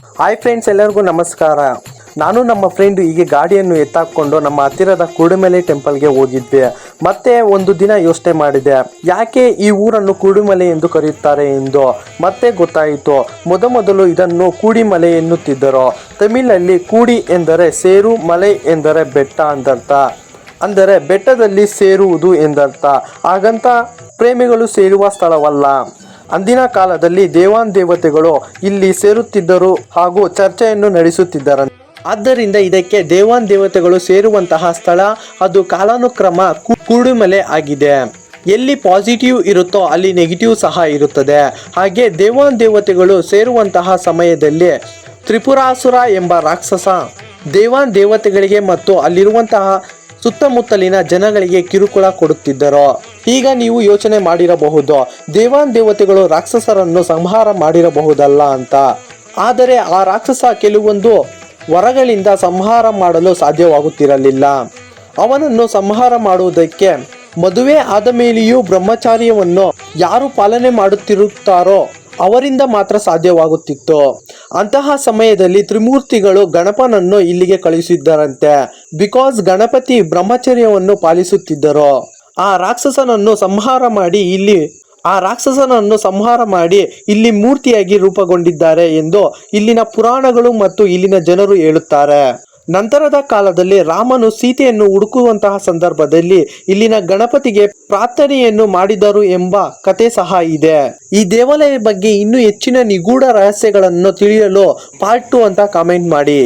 Hi friends, ಎಲ್ಲರಿಗೂ ನಮಸ್ಕಾರ. ನಾನು ನಮ್ಮ ಫ್ರೆಂಡ್ ಹೀಗೆ ಗಾಡಿಯನ್ನು ಎತ್ತಾಕೊಂಡು ನಮ್ಮ ಹತ್ತಿರದ ಕುರುಡುಮಲೆ ಟೆಂಪಲ್ಗೆ ಹೋಗಿದ್ವಿ. ಮತ್ತೆ ಒಂದು ದಿನ ಯೋಚನೆ ಮಾಡಿದೆ, ಯಾಕೆ ಈ ಊರನ್ನು ಕುರುಡುಮಲೆ ಎಂದು ಕರೆಯುತ್ತಾರೆ ಎಂದು. ಮತ್ತೆ ಗೊತ್ತಾಯಿತು, ಮೊದಲು ಇದನ್ನು ಕೂಡಿಮಲೆ ಎನ್ನುತ್ತಿದ್ದರು. ತಮಿಳಲ್ಲಿ ಕೂಡಿ ಎಂದರೆ ಸೇರು, ಮಲೆ ಎಂದರೆ ಬೆಟ್ಟ ಎಂದರ್ಥ. ಅಂದರೆ ಬೆಟ್ಟದಲ್ಲಿ ಸೇರುವುದು ಎಂದರ್ಥ. ಹಾಗಂತ ಪ್ರೇಮಿಗಳು ಸೇರುವ ಸ್ಥಳವಲ್ಲ. ಅಂದಿನ ಕಾಲದಲ್ಲಿ ದೇವಾನುದೇವತೆಗಳು ಇಲ್ಲಿ ಸೇರುತ್ತಿದ್ದರು ಹಾಗೂ ಚರ್ಚೆಯನ್ನು ನಡೆಸುತ್ತಿದ್ದರು. ಆದ್ದರಿಂದ ಇದಕ್ಕೆ ದೇವಾನುದೇವತೆಗಳು ಸೇರುವಂತಹ ಸ್ಥಳ. ಅದು ಕಾಲಾನುಕ್ರಮ ಕೂಡುಮಲೆ ಆಗಿದೆ. ಎಲ್ಲಿ ಪಾಸಿಟಿವ್ ಇರುತ್ತೋ ಅಲ್ಲಿ ನೆಗೆಟಿವ್ ಸಹ ಇರುತ್ತದೆ. ಹಾಗೆ ದೇವಾನುದೇವತೆಗಳು ಸೇರುವಂತಹ ಸಮಯದಲ್ಲಿ ತ್ರಿಪುರಾಸುರ ಎಂಬ ರಾಕ್ಷಸ ದೇವಾನುದೇವತೆಗಳಿಗೆ ಮತ್ತು ಅಲ್ಲಿರುವಂತಹ ಸುತ್ತಮುತ್ತಲಿನ ಜನಗಳಿಗೆ ಕಿರುಕುಳ ಕೊಡುತ್ತಿದ್ದರು. ಈಗ ನೀವು ಯೋಚನೆ ಮಾಡಿರಬಹುದು, ದೇವಾನುದೇವತೆಗಳು ರಾಕ್ಷಸರನ್ನು ಸಂಹಾರ ಮಾಡಿರಬಹುದಲ್ಲ ಅಂತ. ಆದರೆ ಆ ರಾಕ್ಷಸ ಕೆಲವೊಂದು ವರಗಳಿಂದ ಸಂಹಾರ ಮಾಡಲು ಸಾಧ್ಯವಾಗುತ್ತಿರಲಿಲ್ಲ. ಅವನನ್ನು ಸಂಹಾರ ಮಾಡುವುದಕ್ಕೆ ಮದುವೆ ಆದ ಮೇಲೆಯೂ ಬ್ರಹ್ಮಚಾರ್ಯವನ್ನು ಯಾರು ಪಾಲನೆ ಮಾಡುತ್ತಿರುತ್ತಾರೋ ಅವರಿಂದ ಮಾತ್ರ ಸಾಧ್ಯವಾಗುತ್ತಿತ್ತು. ಅಂತಹ ಸಮಯದಲ್ಲಿ ತ್ರಿಮೂರ್ತಿಗಳು ಗಣಪನನ್ನು ಇಲ್ಲಿಗೆ ಕಳುಹಿಸಿದ್ದರಂತೆ. ಬಿಕಾಸ್ ಗಣಪತಿ ಬ್ರಹ್ಮಚರ್ಯವನ್ನು ಪಾಲಿಸುತ್ತಿದ್ದರು. ಆ ರಾಕ್ಷಸನನ್ನು ಸಂಹಾರ ಮಾಡಿ ಇಲ್ಲಿ ಮೂರ್ತಿಯಾಗಿ ರೂಪುಗೊಂಡಿದ್ದಾರೆ ಎಂದು ಇಲ್ಲಿನ ಪುರಾಣಗಳು ಮತ್ತು ಇಲ್ಲಿನ ಜನರು ಹೇಳುತ್ತಾರೆ. ನಂತರದ ಕಾಲದಲ್ಲಿ ರಾಮನು ಸೀತೆಯನ್ನು ಹುಡುಕುವಂತಹ ಸಂದರ್ಭದಲ್ಲಿ ಇಲ್ಲಿನ ಗಣಪತಿಗೆ ಪ್ರಾರ್ಥನೆಯನ್ನು ಮಾಡಿದರು ಎಂಬ ಕತೆ ಸಹ ಇದೆ. ಈ ದೇವಾಲಯದ ಬಗ್ಗೆ ಇನ್ನೂ ಹೆಚ್ಚಿನ ನಿಗೂಢ ರಹಸ್ಯಗಳನ್ನು ತಿಳಿಯಲು ಪಾರ್ಟ್ 2 ಅಂತ ಕಾಮೆಂಟ್ ಮಾಡಿ.